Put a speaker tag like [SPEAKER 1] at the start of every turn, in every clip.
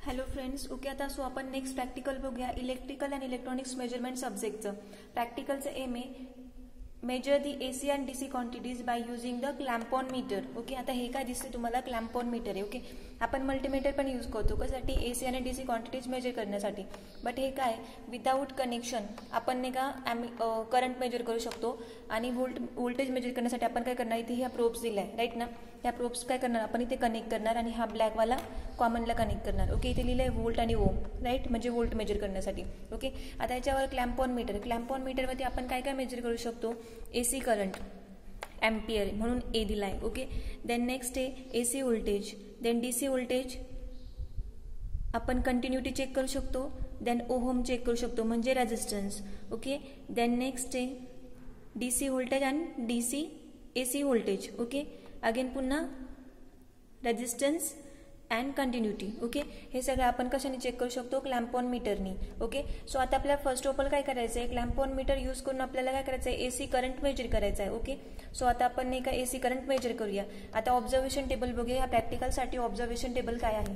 [SPEAKER 1] Hello friends, okay. आता so आपण next practical बघूया. इलेक्ट्रिकल अँड इलेक्ट्रॉनिक्स मेजरमेंट सब्जेक्टचं प्रॅक्टिकलचं एम आहे measure the AC and DC quantities by using the clamp on meter. Okay, आता हे काय दिसते तुम्हाला? क्लॅम्पॉन मीटर आहे. ओके, आपण मल्टीमीटर पण यूज करतो कशासाठी? एसी आणि डीसी क्वांटिटीज मेजर करण्यासाठी. बट हे काय विदाऊट कनेक्शन आपण नाही का करंट मेजर करू शकतो. आणि व्होल्टेज मेजर करण्यासाठी आपण काय करणार? इथे ह्या प्रोब्स दिलाय, राईट ना? ह्या प्रोब्स काय करणार? आपण इथे कनेक्ट करणार आणि हा ब्लॅकवाला कॉमनला कनेक्ट करणार. ओके, इथे लिहिलंय व्होल्ट आणि ओम, राईट? म्हणजे व्होल्ट मेजर करण्यासाठी. ओके, आता याच्यावर क्लॅम्पॉन मीटरमध्ये आपण काय काय मेजर करू शकतो? एसी करंट एम्पियर म्हणून ए दिलाय. ओके, देन नेक्स्ट आहे AC voltage, then DC voltage आपण कंटिन्युटी चेक करू शकतो, देन ओहम चेक करू शकतो म्हणजे रेजिस्टन्स. ओके, देन नेक्स्ट आहे डीसी व्होल्टेज आणि DC AC voltage. Okay, again पुन्हा रेजिस्टन्स अँड कंटिन्युटी. ओके, हे सगळं आपण कशाने चेक करू शकतो? क्लॅम्पॉन मीटरनी. ओके, सो आता आपल्याला फर्स्ट ऑफ ऑल काय करायचं आहे? क्लॅम्पॉन मीटर यूज करून आपल्याला काय करायचं आहे? एसी करंट मेजर करायचा आहे. ओके, सो आता आपण नाही का एसी करंट मेजर करूया. आता ऑब्झर्वेशन टेबल बघूया. या प्रॅक्टिकलसाठी ऑब्झर्वेशन टेबल काय आहे?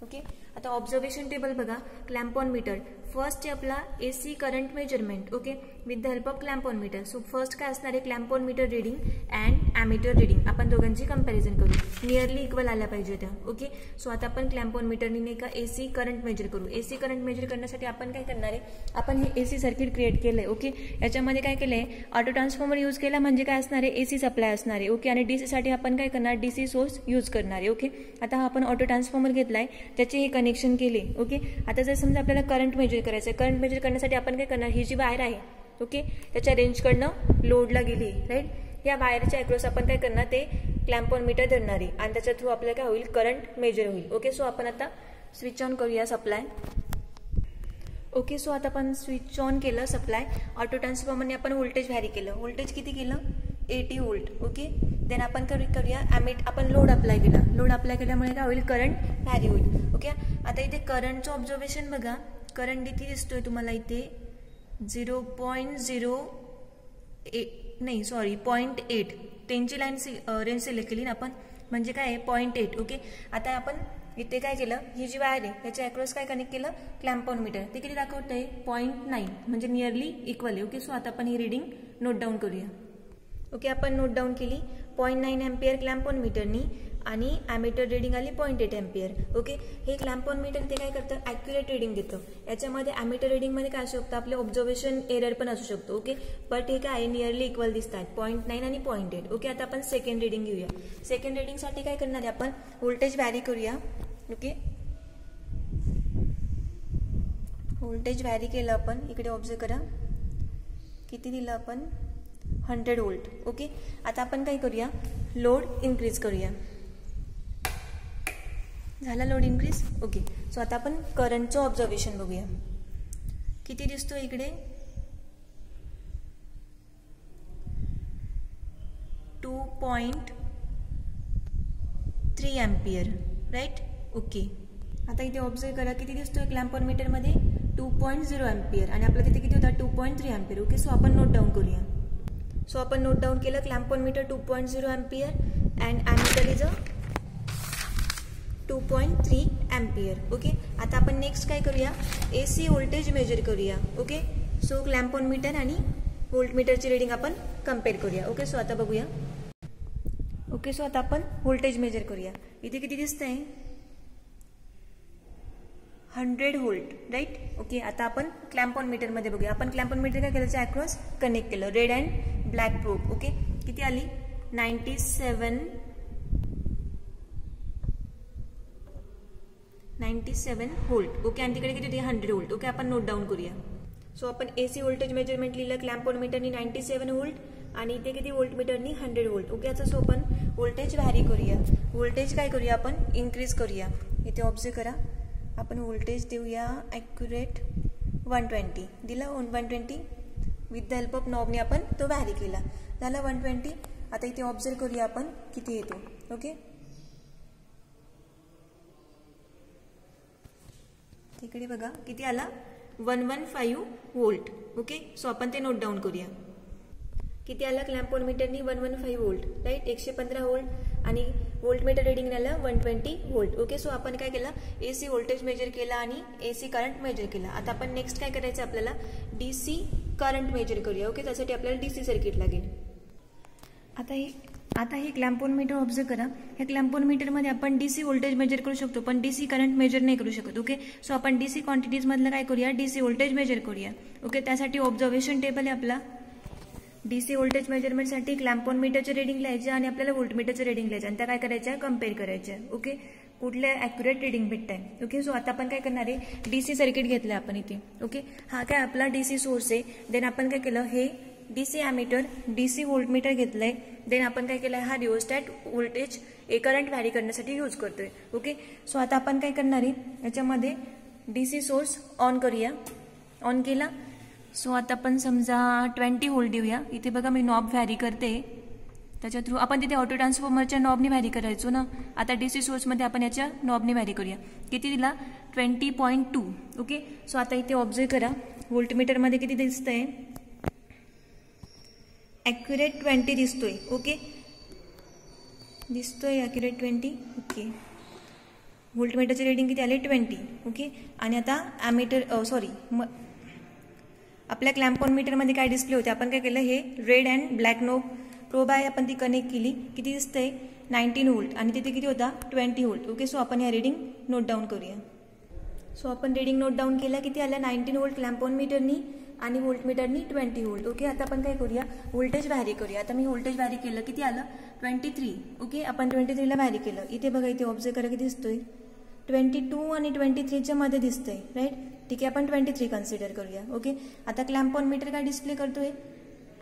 [SPEAKER 1] ओके, आता ऑब्झर्वेशन टेबल बघा. क्लॅम्पॉन मीटर फर्स्ट आहे आपला AC current measurement. Okay, with the help of clamp on meter. So first काय असणार आहे? Clamp on meter reading and ammeter reading. आपण दोघांची कंपॅरिझन करू, नियरली इक्वल आल्या पाहिजे त्या. ओके, सो आता आपण क्लॅम्पॉन मीटरनी नाही का एसी करंट मेजर करू. एसी करंट मेजर करण्यासाठी आपण काय करणार आहे? आपण हे एसी सर्किट क्रिएट केलंय. ओके, याच्यामध्ये काय केलंय? ऑटो ट्रान्सफॉर्मर यूज केला म्हणजे काय असणार आहे? एसी सप्लाय असणार आहे. ओके, आणि डीसी साठी आपण काय करणार? डीसी सोर्स यूज करणार आहे. ओके, आता हा आपण ऑटो ट्रान्सफॉर्मर घेतलाय, त्याचे हे कनेक्शन केले. ओके, आता जर समजा आपल्याला करंट मेजर करायचं आहे, करंट मेजर करण्यासाठी आपण काय करणार? ही जी वायर आहे, ओके, त्याच्या रेंजकडनं लोडला गेली, राईट? या वायरच्या अक्रॉस आपण काय करणार? ते क्लॅम्पॉन मीटर धरणार आहे आणि त्याच्या थ्रू आपल्याला काय होईल? करंट मेजर होईल. ओके, सो आपण आता स्विच ऑन करूया सप्लाय. ओके, सो आता आपण स्विच ऑन केलं सप्लाय. ऑटो ट्रान्सफॉर्मरने आपण व्होल्टेज व्हॅरी केलं. व्होल्टेज किती केलं? 80 व्होल्ट. ओके, देन आपण करूया आपण लोड अप्लाय केला. लोड अप्लाय केल्यामुळे काय होईल? करंट व्हॅरी होईल. ओके, आता इथे करंटचं ऑब्झर्वेशन बघा. करंट किती दिसतोय तुम्हाला इथे? 0.8. त्यांची लाईन रेंज सिलेक्ट केली ना आपण, म्हणजे काय आहे? 0.8. ओके, आता आपण इथे काय केलं? ही जी वायर आहे त्याच्या अक्रॉस काय कनेक्ट केलं? Clamp on metre. ते किती दाखवतंय? 0.9 म्हणजे नियरली इक्वल आहे. ओके, सो आता आपण ही रिडिंग नोट डाऊन करूया. ओके, आपण नोट डाऊन केली. 0.9 एम्पियर क्लॅम्पॉन मीटरनी आणि ॲमीटर रिडिंग आली 0.8 एम्पियर. ओके, हे क्लॅम्पॉन मीटर ते काय करतं? ॲक्युरेट रिडिंग देतं. याच्यामध्ये ॲमीटर रिडिंगमध्ये काय असू शकतं? आपले ऑब्झर्वेशन एरर पण असू शकतो. ओके, बट हे काय नियरली इक्वल दिसतात, 0.9 आणि 0.8. ओके, आता आपण सेकंड रिडिंग घेऊया. सेकंड रिडिंगसाठी काय करणार आहे? आपण व्होल्टेज व्हॅरी करूया. ओके, व्होल्टेज व्हॅरी केलं आपण. इकडे ऑब्झर्व करा किती दिलं आपण? 100 व्होल्ट. ओके, आता आपण काय करूया? लोड इन्क्रीज करूया. झाला लोड इन्क्रीज. ओके, सो आता आपण करंटचं ऑब्झर्वेशन बघूया. किती दिसतो इकडे? 2.3 एम्पियर, राईट? ओके, आता इथे ऑब्झर्व करा किती दिसतोय क्लॅम्पॉन मीटरमध्ये? 2.0 एम्पियर आणि आपल्या तिथे किती होता? 2.3 एम्पियर. ओके, सो आपण नोट डाऊन करूया. सो आपण नोट डाऊन केलं clamp on meter 2.0 ampere and ammeter is 2.3 ampere. Okay, आता आपण नेक्स्ट काय करूया? एसी व्होल्टेज मेजर करूया. ओके, सो क्लॅम्पॉन मीटर आणि व्होल्ट मीटरची रिडिंग आपण कम्पेअर करूया. ओके, सो आता बघूया. ओके, सो आता आपण व्होल्टेज मेजर करूया. इथे किती दिसतंय? 100 व्होल्ट, राईट? ओके, आता आपण क्लॅम्पॉन मीटरमध्ये बघूया. आपण क्लॅम्पॉन मीटर काय केलं? अक्रॉस कनेक्ट केलं, red and black probe. Okay, किती आली? 97 व्होल्ट. ओके, आणि तिकडे किती होती? 100 व्होल्ट. ओके, आपण नोट डाऊन करूया. सो आपण एसी व्होल्टेज मेजरमेंट लिहिलं क्लॅम्पॉन मीटरनी 97 व्होल्ट आणि इथे किती? व्होल्ट मीटरनी 100 व्होल्ट. ओके, आता सो आपण व्होल्टेज व्हॅरी करूया. व्होल्टेज काय करूया? आपण इन्क्रीज करूया. इथे ऑब्झर्व करा. आपण व्होल्टेज देऊया ॲक्युरेट 120. दिला 120. विथ द हेल्प ऑफ नॉबने आपण तो व्हॅरी केला. झाला 120. आता इथे ऑब्झर्व करूया आपण किती येतो. ओके, इकडे बघा किती आला? 115 व्होल्ट. ओके, सो आपण ते नोट डाऊन करूया. किती आला क्लॅम्पॉन मीटरनी? 115 व्होल्ट, राईट? 115 व्होल्ट आणि व्होल्टमीटर रिडिंग आलं 120 व्होल्ट. ओके, सो आपण काय केलं, AC व्होल्टेज मेजर केला आणि AC करंट मेजर केला. आता आपण नेक्स्ट काय करायचं, आपल्याला DC करंट मेजर करूया. ओके, त्यासाठी आपल्याला DC सर्किट लागेल. आता हे क्लॅम्पोन मीटर ऑब्झर्व करा. ह्या क्लॅम्पोन मीटरमध्ये आपण DC व्होल्टेज मेजर करू शकतो, पण DC करंट मेजर नाही करू शकत. ओके, सो आपण DC क्वांटिटीज मधलं काय करूया, DC व्होल्टेज मेजर करूया. ओके, त्यासाठी ऑब्झर्वेशन टेबल आहे आपला. DC व्होल्टेज मेजरमेंटसाठी क्लॅम्पोन मीटरचे रिडिंग लिहायचे आणि आपल्याला व्होल्टमीटरचे रिडिंग लिहायचे आणि त्या काय करायच्या, कम्पेअर करायच्या. ओके, कुठल्या ॲक्युरेट रिडिंग भेटताय. ओके, सो आता आपण काय करणार आहे, DC सर्किट घेतलं आपण इथे. ओके, हा काय आपला DC सोर्स आहे. देन आपण काय केलं, हे DC ॲमीटर, DC व्होल्टमीटर घेतलंय. देन आपण काय केलंय, हा रिओस्टॅट व्होल्टेज करंट व्हॅरी करण्यासाठी यूज करतोय. ओके, सो आता आपण काय करणार आहे, याच्यामध्ये DC सोर्स ऑन करूया. ऑन केला. सो आता आपण समजा 20 व्होल्ट देऊया. इथे बघा मी नॉब व्हॅरी करते, त्याच्या थ्रू आपण तिथे ऑटो ट्रान्सफॉर्मरच्या नॉबने व्हॅरी करायचो ना. आता DC सोर्समध्ये आपण याच्या नॉबने व्हॅरी करूया. किती दिला, 20.2. ओके, सो आता इथे ऑब्झर्व करा, व्होल्टमीटरमध्ये किती दिसतंय, ॲक्युरेट 20 दिसतोय. ओके, दिसतोय ॲक्युरेट 20. ओके, व्होल्टमीटरचे रिडिंग किती आले, 20. ओके, आणि आता आपल्या क्लॅम्पोन मीटरमध्ये काय डिस्प्ले होते, आपण काय केलं, हे red and black knob probe आहे, आपण ती कनेक्ट केली. किती दिसतंय, 19 व्होल्ट आणि तिथे किती होता, 20 व्होल्ट. ओके, सो आपण या रिडिंग नोट डाऊन करूया. सो आपण रिडिंग नोट डाऊन केल्या, किती आल्या, 19 व्होल्ट क्लॅम्पोन मीटरनी आणि व्होल्टमीटरनी 20 व्होल्ट. ओके, आता आपण काय करूया, व्होल्टेज व्हॅरी करूया. आता मी व्होल्टेज व्हॅरी केलं, किती आलं, 23. ओके, आपण 23ला व्हॅरी केलं. इथे बघा, इथे ऑब्झर्व करा, किती दिसतोय, 22 आणि 23च्या मध्ये दिसतंय. राईट, ठीक आहे, आपण 23 कन्सिडर करूया. ओके, आता क्लॅम्पोन मीटर काय डिस्प्ले करतोय,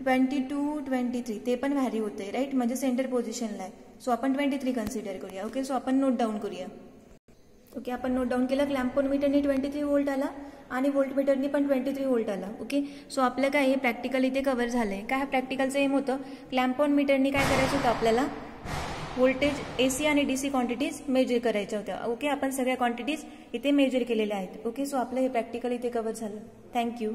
[SPEAKER 1] 22, 23, ते पण व्हॅरी होतंय. राईट, म्हणजे सेंटर पोझिशनला आहे. सो आपण 23 कन्सिडर करूया. ओके, सो आपण नोट डाऊन करूया. ओके, आपण नोट डाऊन केलं, क्लॅम्पोन मीटरनी 23 व्होल्ट आला आणि व्होल्टमीटरनी पण 23 व्होल्ट आला. ओके, सो आपलं काय हे प्रॅक्टिकल इथे कव्हर झालंय. काय प्रॅक्टिकलचं एम होतं, क्लॅम्पोन मीटरनी काय करायचं होतं, आपल्याला व्होल्टेज AC आणि DC क्वांटिटीज मेजर करायच्या होत्या. ओके, आपण सगळ्या क्वांटिटीज इथे मेजर केलेल्या आहेत. ओके, सो आपलं हे प्रॅक्टिकल इथे कव्हर झालं. थँक्यू.